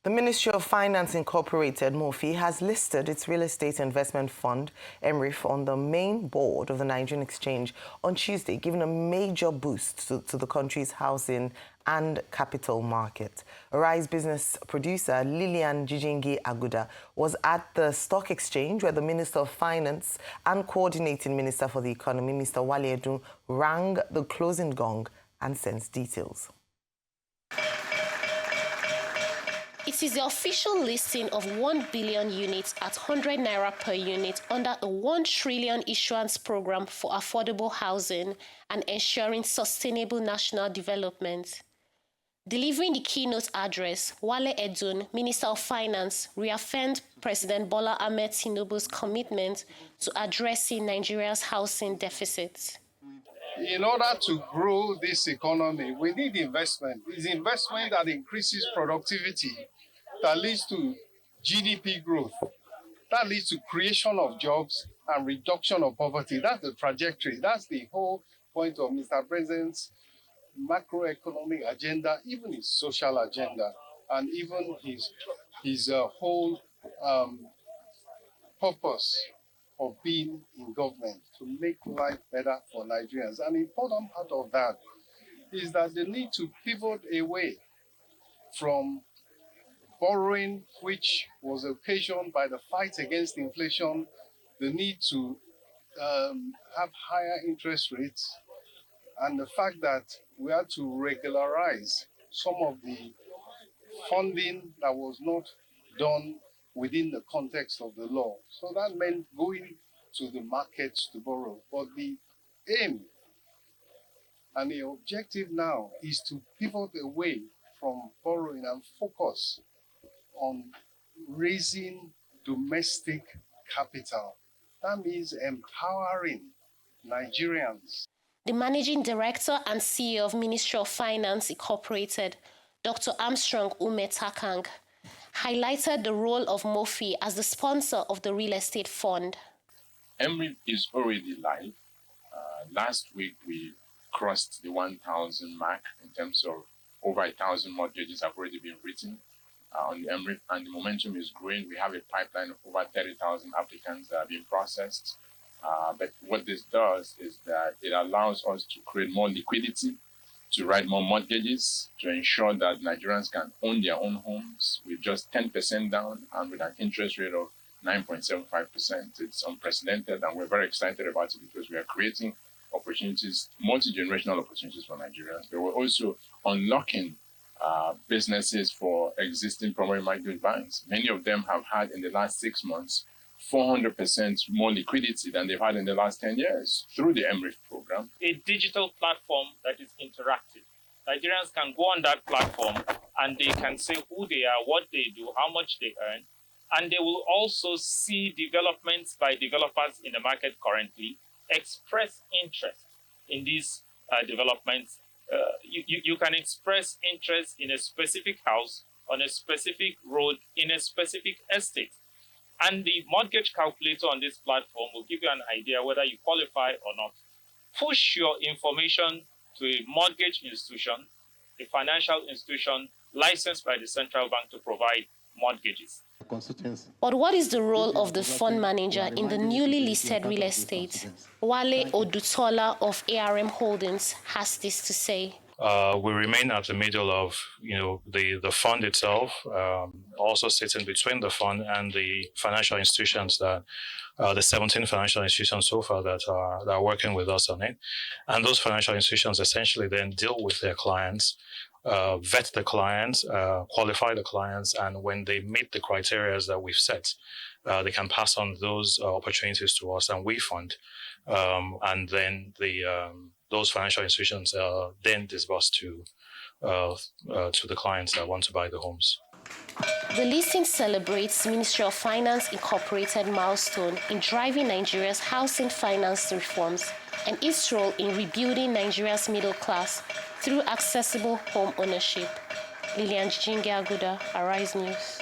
The Ministry of Finance Incorporated, Mofi, has listed its real estate investment fund, MRIF, on the main board of the Nigerian Exchange on Tuesday, giving a major boost to the country's housing and capital market. Arise business producer Lillian Jijingi Aguda was at the stock exchange where the Minister of Finance and Coordinating Minister for the Economy, Mr. Wale Edun, rang the closing gong and sent details. It is the official listing of 1 billion units at 100 naira per unit under a 1 trillion issuance program for affordable housing and ensuring sustainable national development. Delivering the keynote address, Wale Edun, Minister of Finance, reaffirmed President Bola Ahmed Tinubu's commitment to addressing Nigeria's housing deficit. In order to grow this economy, we need investment. It's investment that increases productivity, that leads to GDP growth, that leads to creation of jobs and reduction of poverty. That's the trajectory. That's the whole point of Mr. President's macroeconomic agenda, even his social agenda, and even his whole purpose of being in government, to make life better for Nigerians. An important part of that is that they need to pivot away from borrowing, which was occasioned by the fight against inflation, the need to have higher interest rates, and the fact that we had to regularize some of the funding that was not done within the context of the law. So that meant going to the markets to borrow. But the aim and the objective now is to pivot away from borrowing and focus on raising domestic capital. That means empowering Nigerians. The Managing Director and CEO of Ministry of Finance Incorporated, Dr. Armstrong Umetakang, highlighted the role of Mofi as the sponsor of the real estate fund. MRIF is already live. Last week, we crossed the 1,000 mark in terms of over 1,000 mortgages have already been written on the MRIF, and the momentum is growing. We have a pipeline of over 30,000 applicants that are being processed. But what this does is that it allows us to create more liquidity, to write more mortgages, to ensure that Nigerians can own their own homes with just 10% down and with an interest rate of 9.75%. It's unprecedented, and we're very excited about it because we are creating opportunities, multi-generational opportunities for Nigerians. But we're also unlocking businesses for existing primary mortgage banks. Many of them have had in the last 6 months 400% more liquidity than they've had in the last 10 years through the MRIF program. A digital platform that is interactive. Nigerians can go on that platform and they can say who they are, what they do, how much they earn, and they will also see developments by developers in the market currently, express interest in these developments. You can express interest in a specific house, on a specific road, in a specific estate. And the mortgage calculator on this platform will give you an idea whether you qualify or not. Push your information to a mortgage institution, a financial institution licensed by the central bank to provide mortgages. But what is the role of the fund manager in the newly listed real estate? Wale Odutola of ARM Holdings has this to say. We remain at the middle of, the fund itself, also sitting between the fund and the financial institutions that, the 17 financial institutions so far that are working with us on it. And those financial institutions essentially then deal with their clients, vet the clients, qualify the clients, and when they meet the criteria that we've set, they can pass on those opportunities to us, and we fund. And then those financial institutions then disburse to the clients that want to buy the homes. The listing celebrates Ministry of Finance Incorporated milestone in driving Nigeria's housing finance reforms and its role in rebuilding Nigeria's middle class through accessible home ownership. Lillian Jijingi Aguda, Arise News.